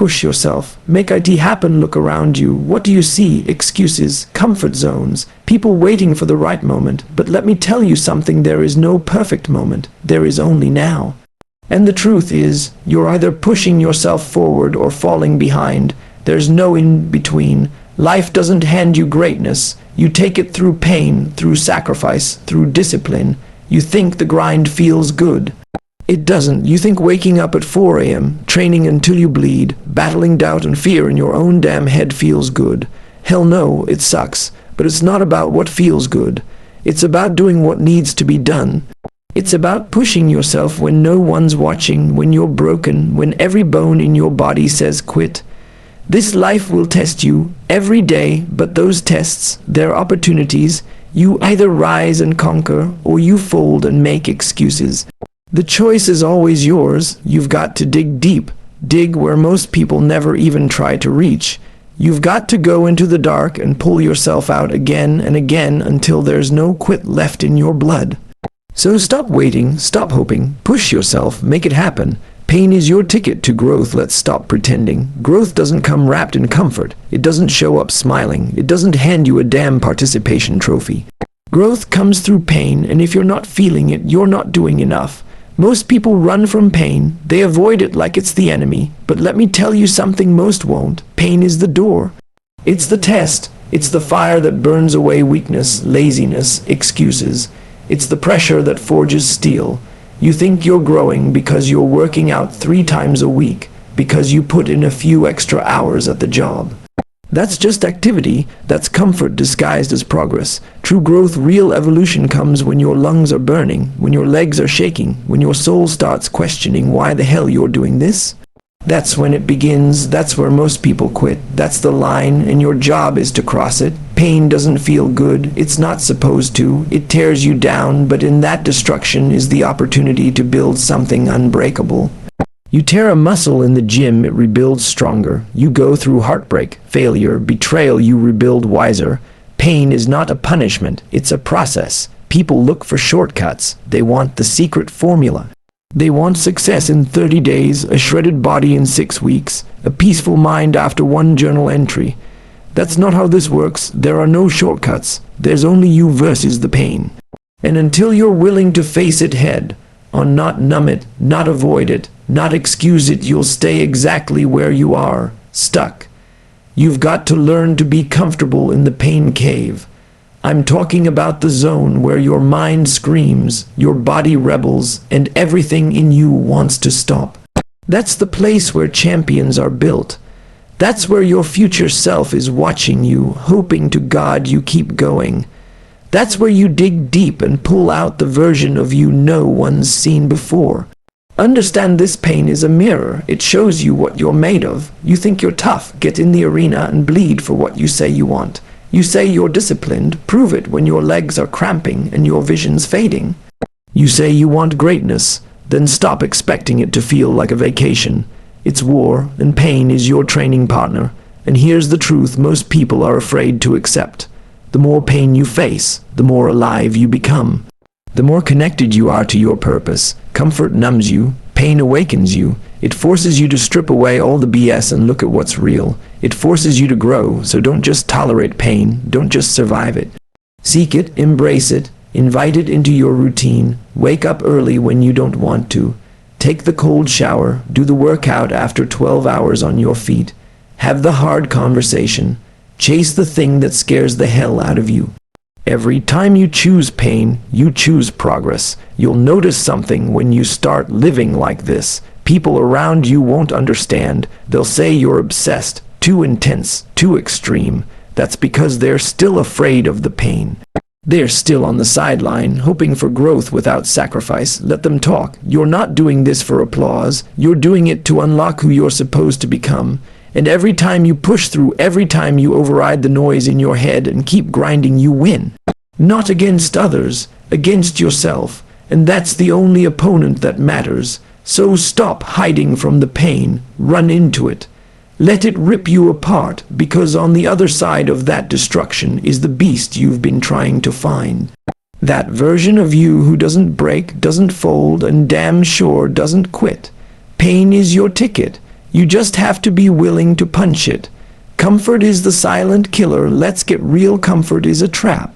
Push yourself. Make it happen. Look around you. What do you see? Excuses, comfort zones, people waiting for the right moment. But let me tell you something, there is no perfect moment. There is only now. And the truth is, you're either pushing yourself forward or falling behind. There's no in between. Life doesn't hand you greatness. You take it through pain, through sacrifice, through discipline. You think the grind feels good. It doesn't. You think waking up at 4 a.m., training until you bleed, battling doubt and fear in your own damn head feels good. Hell no, it sucks. But it's not about what feels good. It's about doing what needs to be done. It's about pushing yourself when no one's watching, when you're broken, when every bone in your body says quit. This life will test you every day, but those tests, they're opportunities. You either rise and conquer, or you fold and make excuses. The choice is always yours. You've got to dig deep. Dig where most people never even try to reach. You've got to go into the dark and pull yourself out again and again until there's no quit left in your blood. So stop waiting, stop hoping, push yourself, make it happen. Pain is your ticket to growth. Let's stop pretending. Growth doesn't come wrapped in comfort. It doesn't show up smiling. It doesn't hand you a damn participation trophy. Growth comes through pain, and if you're not feeling it, you're not doing enough. Most people run from pain. They avoid it like it's the enemy. But let me tell you something most won't. Pain is the door. It's the test. It's the fire that burns away weakness, laziness, excuses. It's the pressure that forges steel. You think you're growing because you're working out 3 times a week, because you put in a few extra hours at the job. That's just activity. That's comfort disguised as progress. True growth, real evolution comes when your lungs are burning, when your legs are shaking, when your soul starts questioning why the hell you're doing this. That's when it begins. That's where most people quit. That's the line, and your job is to cross it. Pain doesn't feel good. It's not supposed to. It tears you down, but in that destruction is the opportunity to build something unbreakable. You tear a muscle in the gym, it rebuilds stronger. You go through heartbreak, failure, betrayal, you rebuild wiser. Pain is not a punishment, it's a process. People look for shortcuts. They want the secret formula. They want success in 30 days, a shredded body in 6 weeks, a peaceful mind after 1 journal entry. That's not how this works. There are no shortcuts. There's only you versus the pain. And until you're willing to face it head on, not numb it, not avoid it, not excuse it, you'll stay exactly where you are, stuck. You've got to learn to be comfortable in the pain cave. I'm talking about the zone where your mind screams, your body rebels, and everything in you wants to stop. That's the place where champions are built. That's where your future self is watching you, hoping to God you keep going. That's where you dig deep and pull out the version of you no one's seen before. Understand this pain is a mirror. It shows you what you're made of. You think you're tough, get in the arena and bleed for what you say you want. You say you're disciplined, prove it when your legs are cramping and your vision's fading. You say you want greatness, then stop expecting it to feel like a vacation. It's war, and pain is your training partner. And here's the truth most people are afraid to accept. The more pain you face, the more alive you become. The more connected you are to your purpose. Comfort numbs you, pain awakens you. It forces you to strip away all the BS and look at what's real. It forces you to grow, so don't just tolerate pain, don't just survive it. Seek it, embrace it, invite it into your routine. Wake up early when you don't want to. Take the cold shower, do the workout after 12 hours on your feet. Have the hard conversation. Chase the thing that scares the hell out of you. Every time you choose pain, you choose progress. You'll notice something when you start living like this. People around you won't understand. They'll say you're obsessed, too intense, too extreme. That's because they're still afraid of the pain. They're still on the sideline, hoping for growth without sacrifice. Let them talk. You're not doing this for applause. You're doing it to unlock who you're supposed to become. And every time you push through, every time you override the noise in your head and keep grinding, you win. Not against others, against yourself. And that's the only opponent that matters. So stop hiding from the pain. Run into it. Let it rip you apart, because on the other side of that destruction is the beast you've been trying to find. That version of you who doesn't break, doesn't fold, and damn sure doesn't quit. Pain is your ticket. You just have to be willing to punch it. Comfort is the silent killer. Let's get real. Comfort is a trap.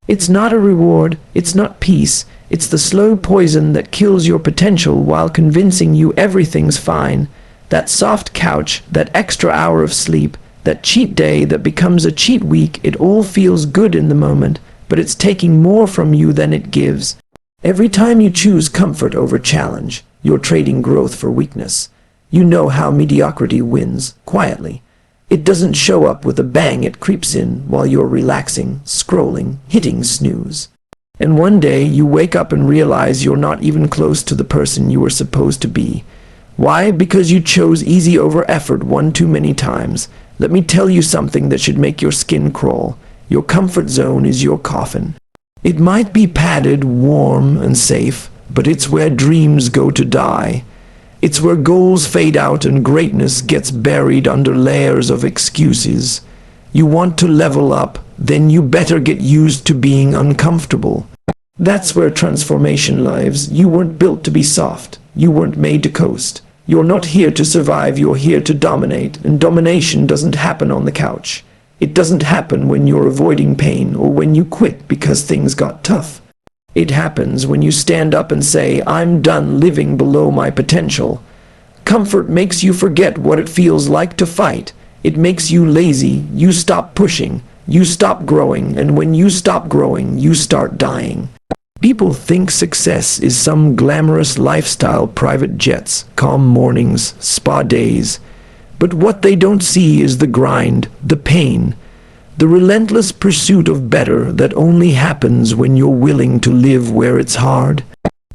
It's not a reward. It's not peace. It's the slow poison that kills your potential while convincing you everything's fine. That soft couch, that extra hour of sleep, that cheat day that becomes a cheat week, it all feels good in the moment, but it's taking more from you than it gives. Every time you choose comfort over challenge, you're trading growth for weakness. You know how mediocrity wins, quietly. It doesn't show up with a bang. It creeps in while you're relaxing, scrolling, hitting snooze. And one day you wake up and realize you're not even close to the person you were supposed to be. Why? Because you chose easy over effort one too many times. Let me tell you something that should make your skin crawl. Your comfort zone is your coffin. It might be padded, warm, and safe, but it's where dreams go to die. It's where goals fade out and greatness gets buried under layers of excuses. You want to level up, then you better get used to being uncomfortable. That's where transformation lives. You weren't built to be soft. You weren't made to coast. You're not here to survive, you're here to dominate, and domination doesn't happen on the couch. It doesn't happen when you're avoiding pain or when you quit because things got tough. It happens when you stand up and say, I'm done living below my potential. Comfort makes you forget what it feels like to fight. It makes you lazy. You stop pushing. You stop growing. And when you stop growing, you start dying. People think success is some glamorous lifestyle, private jets, calm mornings, spa days. But what they don't see is the grind, the pain, the relentless pursuit of better that only happens when you're willing to live where it's hard.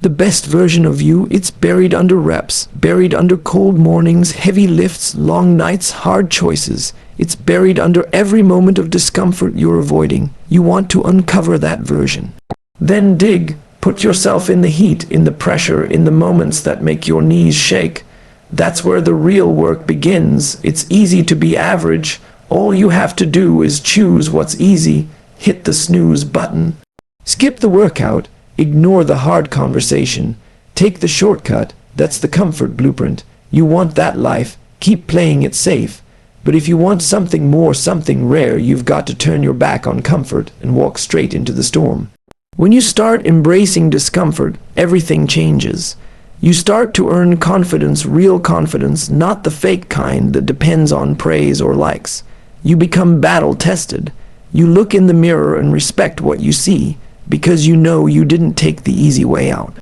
The best version of you, it's buried under reps, buried under cold mornings, heavy lifts, long nights, hard choices. It's buried under every moment of discomfort you're avoiding. You want to uncover that version. Then dig, put yourself in the heat, in the pressure, in the moments that make your knees shake. That's where the real work begins. It's easy to be average. All you have to do is choose what's easy, hit the snooze button. Skip the workout, ignore the hard conversation, take the shortcut. That's the comfort blueprint. You want that life, keep playing it safe. But if you want something more, something rare, you've got to turn your back on comfort and walk straight into the storm. When you start embracing discomfort, everything changes. You start to earn confidence, real confidence, not the fake kind that depends on praise or likes. You become battle-tested. You look in the mirror and respect what you see, because you know you didn't take the easy way out.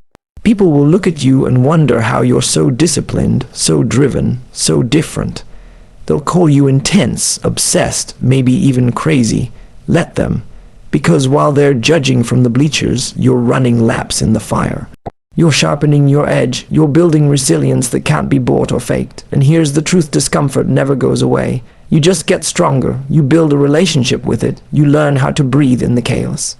People will look at you and wonder how you're so disciplined, so driven, so different. They'll call you intense, obsessed, maybe even crazy. Let them. Because while they're judging from the bleachers, you're running laps in the fire. You're sharpening your edge. You're building resilience that can't be bought or faked. And here's the truth: discomfort never goes away. You just get stronger. You build a relationship with it. You learn how to breathe in the chaos.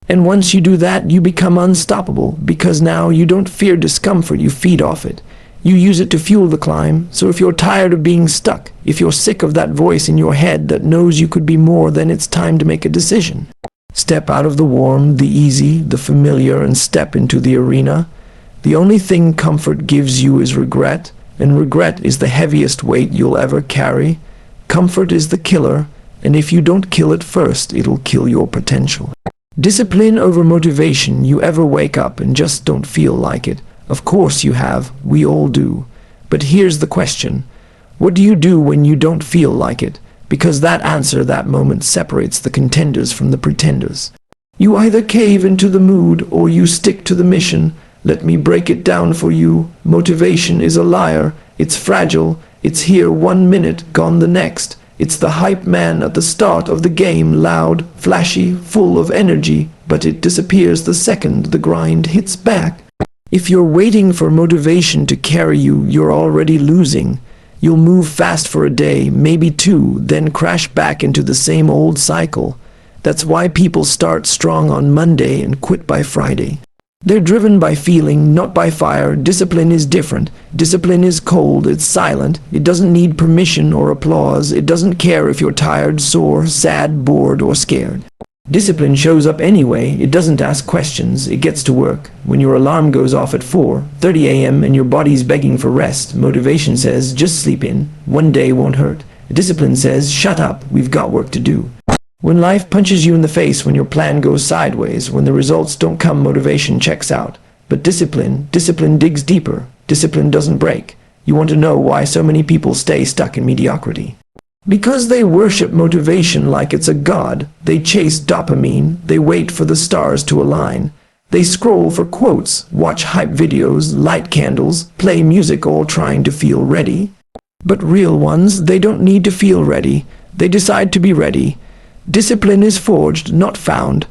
And once you do that, you become unstoppable, because now you don't fear discomfort, you feed off it. You use it to fuel the climb. So if you're tired of being stuck, if you're sick of that voice in your head that knows you could be more, then it's time to make a decision. Step out of the warm, the easy, the familiar, and step into the arena. The only thing comfort gives you is regret, and regret is the heaviest weight you'll ever carry. Comfort is the killer, and if you don't kill it first, it'll kill your potential. Discipline over motivation. You ever wake up and just don't feel like it? Of course you have. We all do. But here's the question. What do you do when you don't feel like it? Because that answer, that moment, separates the contenders from the pretenders. You either cave into the mood or you stick to the mission. Let me break it down for you. Motivation is a liar. It's fragile. It's here 1 minute, gone the next. It's the hype man at the start of the game, loud, flashy, full of energy, but it disappears the second the grind hits back. If you're waiting for motivation to carry you, you're already losing. You'll move fast for a day, maybe two, then crash back into the same old cycle. That's why people start strong on Monday and quit by Friday. They're driven by feeling, not by fire. Discipline is different. Discipline is cold, it's silent. It doesn't need permission or applause. It doesn't care if you're tired, sore, sad, bored, or scared. Discipline shows up anyway. It doesn't ask questions. It gets to work. When your alarm goes off at 4:30 a.m. and your body's begging for rest, motivation says, just sleep in. One day won't hurt. Discipline says, shut up. We've got work to do. When life punches you in the face, when your plan goes sideways, when the results don't come, motivation checks out. But discipline digs deeper. Discipline doesn't break. You want to know why so many people stay stuck in mediocrity? Because they worship motivation like it's a god. They chase dopamine. They wait for the stars to align. They scroll for quotes, watch hype videos, light candles, play music, all trying to feel ready. But real ones, they don't need to feel ready. They decide to be ready. Discipline is forged, not found.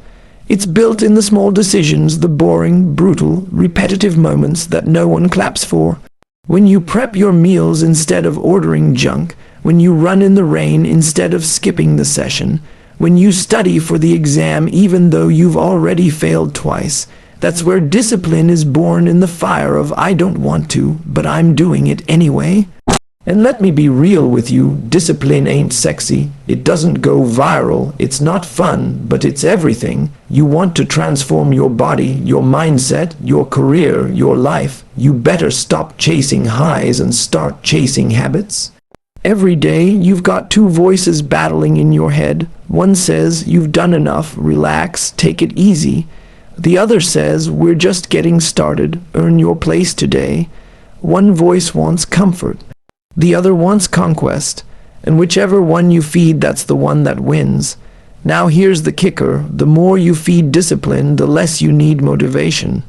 It's built in the small decisions, the boring, brutal, repetitive moments that no one claps for. When you prep your meals instead of ordering junk, when you run in the rain instead of skipping the session, when you study for the exam even though you've already failed twice, that's where discipline is born, in the fire of I don't want to, but I'm doing it anyway. And let me be real with you, discipline ain't sexy. It doesn't go viral. It's not fun, but it's everything. You want to transform your body, your mindset, your career, your life. You better stop chasing highs and start chasing habits. Every day, you've got two voices battling in your head. One says, you've done enough, relax, take it easy. The other says, we're just getting started, earn your place today. One voice wants comfort. The other wants conquest, and whichever one you feed, that's the one that wins. Now here's the kicker: the more you feed discipline, the less you need motivation,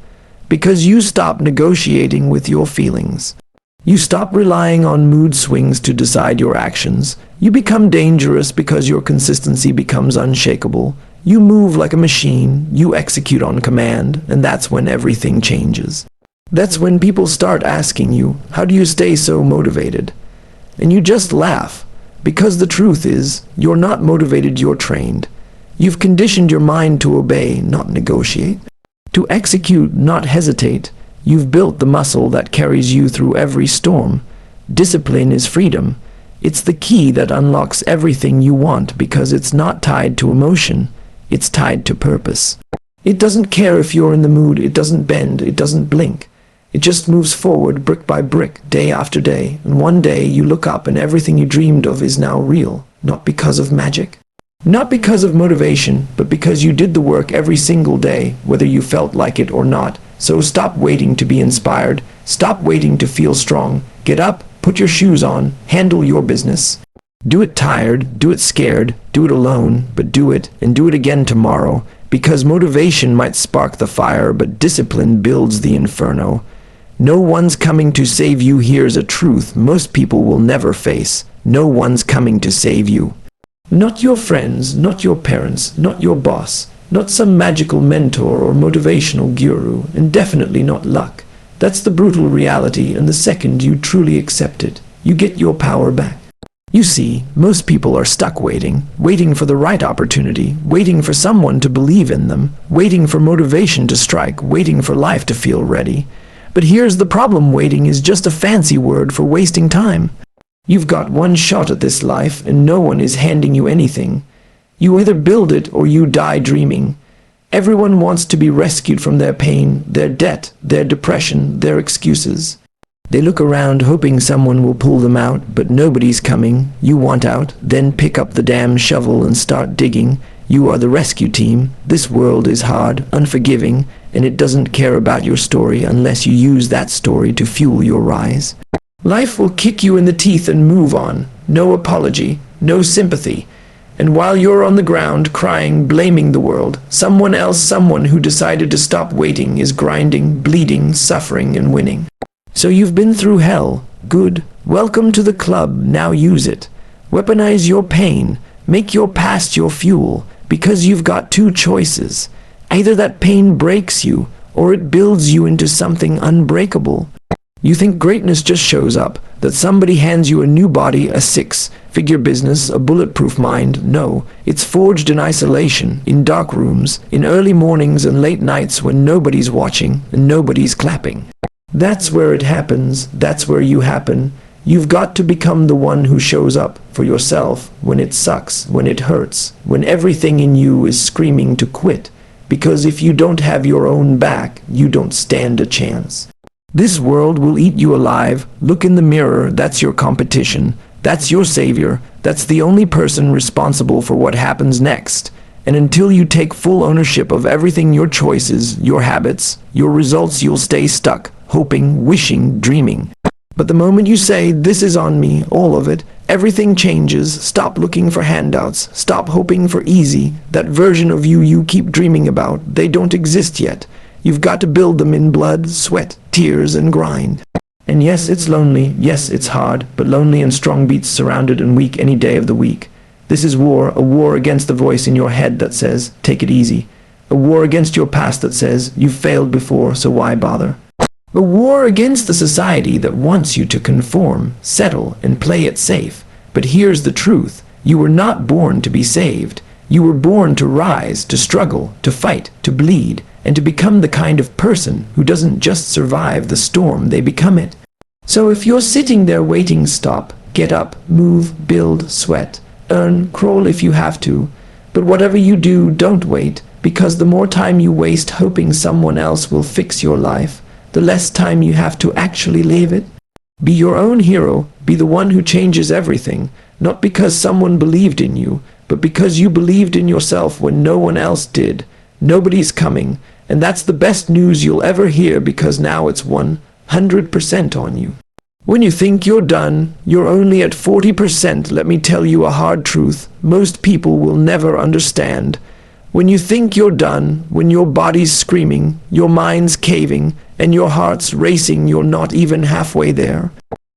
because you stop negotiating with your feelings. You stop relying on mood swings to decide your actions. You become dangerous because your consistency becomes unshakable. You move like a machine, you execute on command, and that's when everything changes. That's when people start asking you, how do you stay so motivated? And you just laugh, because the truth is, you're not motivated, you're trained. You've conditioned your mind to obey, not negotiate. To execute, not hesitate. You've built the muscle that carries you through every storm. Discipline is freedom. It's the key that unlocks everything you want, because it's not tied to emotion. It's tied to purpose. It doesn't care if you're in the mood. It doesn't bend. It doesn't blink. It just moves forward brick by brick, day after day, and one day you look up and everything you dreamed of is now real, not because of magic, not because of motivation, but because you did the work every single day, whether you felt like it or not. So stop waiting to be inspired, stop waiting to feel strong. Get up, put your shoes on, handle your business. Do it tired, do it scared, do it alone, but do it, and do it again tomorrow, because motivation might spark the fire, but discipline builds the inferno. No one's coming to save you. Here's a truth most people will never face. No one's coming to save you. Not your friends, not your parents, not your boss, not some magical mentor or motivational guru, and definitely not luck. That's the brutal reality, and the second you truly accept it, you get your power back. You see, most people are stuck waiting for the right opportunity, waiting for someone to believe in them, waiting for motivation to strike, waiting for life to feel ready. But here's the problem: waiting is just a fancy word for wasting time. You've got one shot at this life, and no one is handing you anything. You either build it or you die dreaming. Everyone wants to be rescued from their pain, their debt, their depression, their excuses. They look around hoping someone will pull them out, but nobody's coming. You want out, then pick up the damn shovel and start digging. You are the rescue team. This world is hard, unforgiving, and it doesn't care about your story unless you use that story to fuel your rise. Life will kick you in the teeth and move on. No apology, no sympathy. And while you're on the ground crying, blaming the world, someone else, someone who decided to stop waiting, is grinding, bleeding, suffering, and winning. So you've been through hell. Good. Welcome to the club. Now use it. Weaponize your pain. Make your past your fuel, because you've got two choices. Either that pain breaks you, or it builds you into something unbreakable. You think greatness just shows up, that somebody hands you a new body, a six-figure business, a bulletproof mind. No, it's forged in isolation, in dark rooms, in early mornings and late nights when nobody's watching and nobody's clapping. That's where it happens. That's where you happen. You've got to become the one who shows up for yourself when it sucks, when it hurts, when everything in you is screaming to quit. Because if you don't have your own back, you don't stand a chance. This world will eat you alive. Look in the mirror, that's your competition. That's your savior. That's the only person responsible for what happens next. And until you take full ownership of everything, your choices, your habits, your results, you'll stay stuck, hoping, wishing, dreaming. But the moment you say, this is on me, all of it, everything changes. Stop looking for handouts. Stop hoping for easy. That version of you keep dreaming about, they don't exist yet. You've got to build them in blood, sweat, tears, and grind. And yes, it's lonely. Yes, it's hard, but lonely and strong beats surrounded and weak any day of the week. This is war, a war against the voice in your head that says, take it easy. A war against your past that says, you've failed before, so why bother? A war against the society that wants you to conform, settle, and play it safe. But here's the truth. You were not born to be saved. You were born to rise, to struggle, to fight, to bleed, and to become the kind of person who doesn't just survive the storm, they become it. So if you're sitting there waiting, stop, get up, move, build, sweat, earn, crawl if you have to. But whatever you do, don't wait, because the more time you waste hoping someone else will fix your life, the less time you have to actually live it. Be your own hero, be the one who changes everything, not because someone believed in you, but because you believed in yourself when no one else did. Nobody's coming, and that's the best news you'll ever hear, because now it's 100% on you. When you think you're done, you're only at 40%. Let me tell you a hard truth most people will never understand. When you think you're done, when your body's screaming, your mind's caving, and your heart's racing, you're not even halfway there.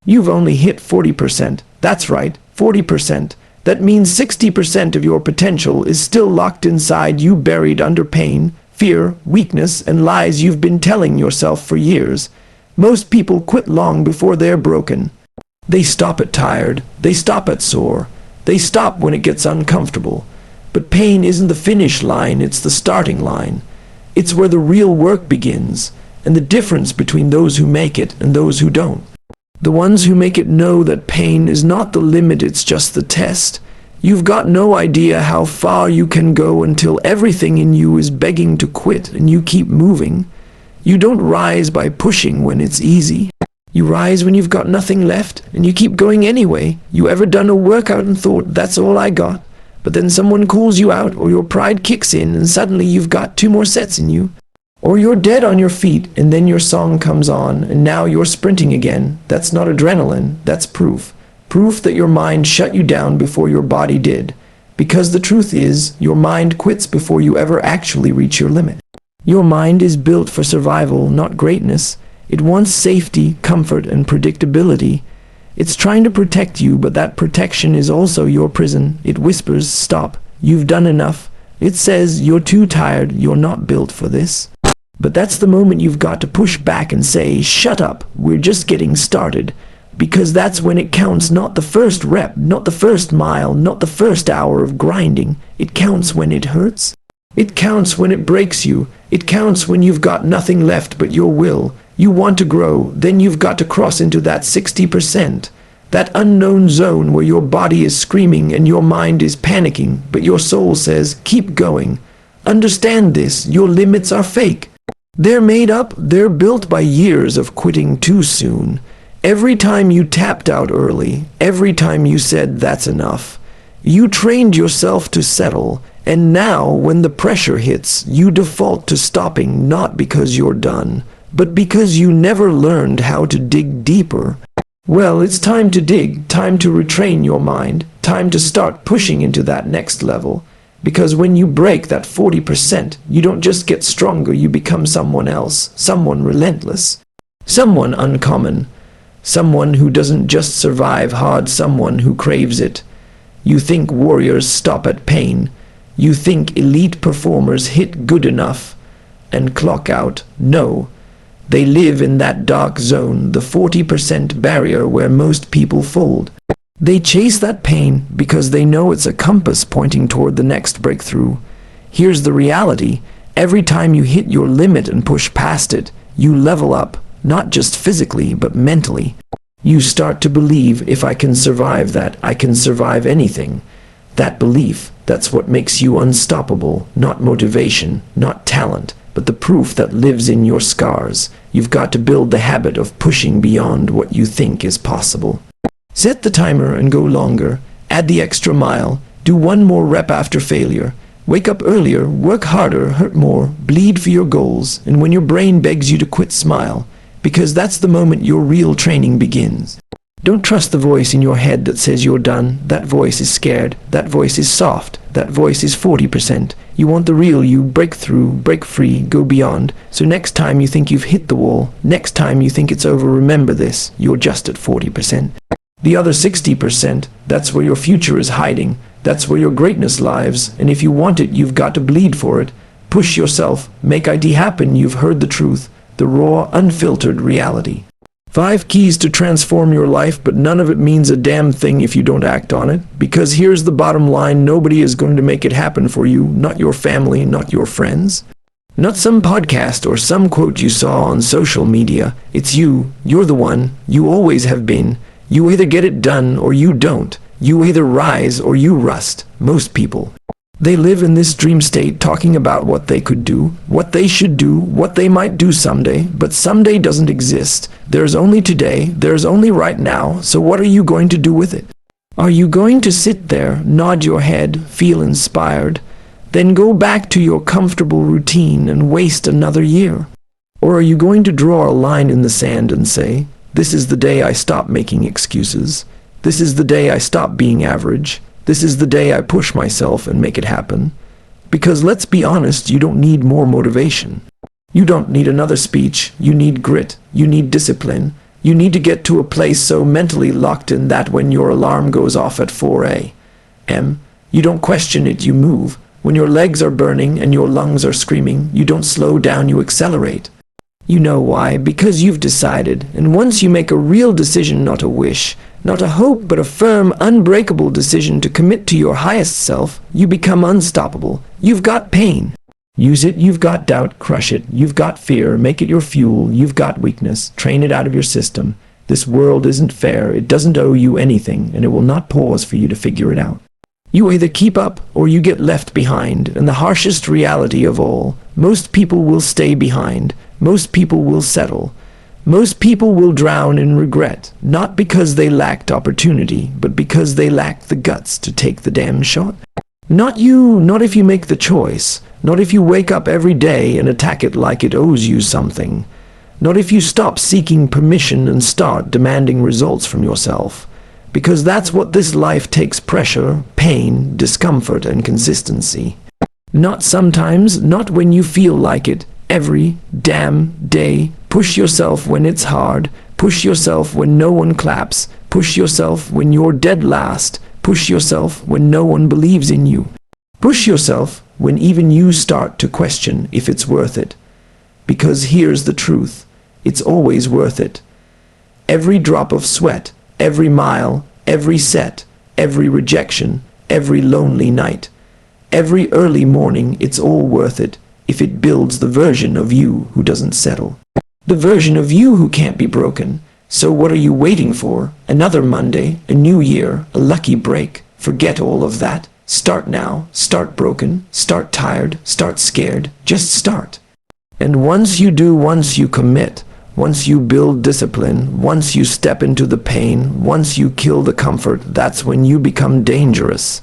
You've only hit 40%. That's right, 40%. That means 60% of your potential is still locked inside you, buried under pain, fear, weakness, and lies you've been telling yourself for years. Most people quit long before they're broken. They stop at tired. They stop at sore. They stop when it gets uncomfortable. But pain isn't the finish line, it's the starting line. It's where the real work begins, and the difference between those who make it and those who don't. The ones who make it know that pain is not the limit, it's just the test. You've got no idea how far you can go until everything in you is begging to quit and you keep moving. You don't rise by pushing when it's easy. You rise when you've got nothing left and you keep going anyway. You ever done a workout and thought, that's all I got? But then someone calls you out, or your pride kicks in and suddenly you've got 2 more sets in you. Or you're dead on your feet and then your song comes on and now you're sprinting again. That's not adrenaline, that's proof. Proof that your mind shut you down before your body did. Because the truth is, your mind quits before you ever actually reach your limit. Your mind is built for survival, not greatness. It wants safety, comfort, and predictability. It's trying to protect you, but that protection is also your prison. It whispers, stop, you've done enough. It says, you're too tired, you're not built for this. But that's the moment you've got to push back and say, shut up, we're just getting started. Because that's when it counts, not the first rep, not the first mile, not the first hour of grinding. It counts when it hurts. It counts when it breaks you. It counts when you've got nothing left but your will. You want to grow, then you've got to cross into that 60%. That unknown zone where your body is screaming and your mind is panicking, but your soul says, keep going. Understand this, your limits are fake. They're made up, they're built by years of quitting too soon. Every time you tapped out early, every time you said that's enough, you trained yourself to settle, and now when the pressure hits, you default to stopping, not because you're done, but because you never learned how to dig deeper. Well, it's time to dig, time to retrain your mind, time to start pushing into that next level. Because when you break that 40%, you don't just get stronger, you become someone else, someone relentless, someone uncommon, someone who doesn't just survive hard, someone who craves it. You think warriors stop at pain. You think elite performers hit good enough and clock out. No. They live in that dark zone, the 40% barrier where most people fold. They chase that pain because they know it's a compass pointing toward the next breakthrough. Here's the reality. Every time you hit your limit and push past it, you level up, not just physically, but mentally. You start to believe, if I can survive that, I can survive anything. That belief, that's what makes you unstoppable, not motivation, not talent, but the proof that lives in your scars. You've got to build the habit of pushing beyond what you think is possible. Set the timer and go longer. Add the extra mile. Do one more rep after failure. Wake up earlier, work harder, hurt more, bleed for your goals, and when your brain begs you to quit, smile, because that's the moment your real training begins. Don't trust the voice in your head that says you're done. That voice is scared. That voice is soft. That voice is 40%. You want the real you. Break through, break free, go beyond. So next time you think you've hit the wall, next time you think it's over, remember this, you're just at 40%. The other 60%, that's where your future is hiding. That's where your greatness lies, and if you want it, you've got to bleed for it. Push yourself, make IT happen. You've heard the truth, the raw, unfiltered reality. 5 keys to transform your life, but none of it means a damn thing if you don't act on it. Because here's the bottom line, nobody is going to make it happen for you, not your family, not your friends. Not some podcast or some quote you saw on social media. It's you. You're the one. You always have been. You either get it done or you don't. You either rise or you rust. Most people, they live in this dream state talking about what they could do, what they should do, what they might do someday, but someday doesn't exist. There's only today, there's only right now, so what are you going to do with it? Are you going to sit there, nod your head, feel inspired, then go back to your comfortable routine and waste another year? Or are you going to draw a line in the sand and say, this is the day I stop making excuses. This is the day I stop being average. This is the day I push myself and make it happen. Because let's be honest, you don't need more motivation. You don't need another speech. You need grit. You need discipline. You need to get to a place so mentally locked in that when your alarm goes off at 4 a.m., you don't question it, you move. When your legs are burning and your lungs are screaming, you don't slow down, you accelerate. You know why? Because you've decided, and once you make a real decision, not a wish, not a hope, but a firm, unbreakable decision to commit to your highest self, you become unstoppable. You've got pain. Use it. You've got doubt. Crush it. You've got fear. Make it your fuel. You've got weakness. Train it out of your system. This world isn't fair. It doesn't owe you anything, and it will not pause for you to figure it out. You either keep up or you get left behind, and the harshest reality of all, most people will stay behind. Most people will settle. Most people will drown in regret, not because they lacked opportunity, but because they lacked the guts to take the damn shot. Not you, not if you make the choice, not if you wake up every day and attack it like it owes you something, not if you stop seeking permission and start demanding results from yourself, because that's what this life takes: pressure, pain, discomfort, and consistency. Not sometimes, not when you feel like it. Every damn day. Push yourself when it's hard. Push yourself when no one claps. Push yourself when you're dead last. Push yourself when no one believes in you. Push yourself when even you start to question if it's worth it. Because here's the truth. It's always worth it. Every drop of sweat, every mile, every set, every rejection, every lonely night, every early morning, it's all worth it. If it builds the version of you who doesn't settle. The version of you who can't be broken. So what are you waiting for? Another Monday, a new year, a lucky break. Forget all of that. Start now. Start broken. Start tired. Start scared. Just start. And once you do, once you commit, once you build discipline, once you step into the pain, once you kill the comfort, that's when you become dangerous.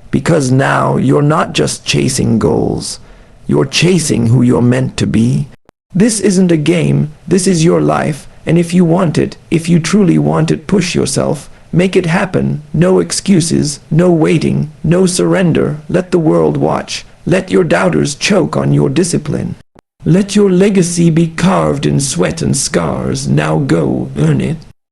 Because now you're not just chasing goals. You're chasing who you're meant to be. This isn't a game. This is your life. And if you want it, if you truly want it, push yourself. Make it happen. No excuses. No waiting. No surrender. Let the world watch. Let your doubters choke on your discipline. Let your legacy be carved in sweat and scars. Now go, earn it.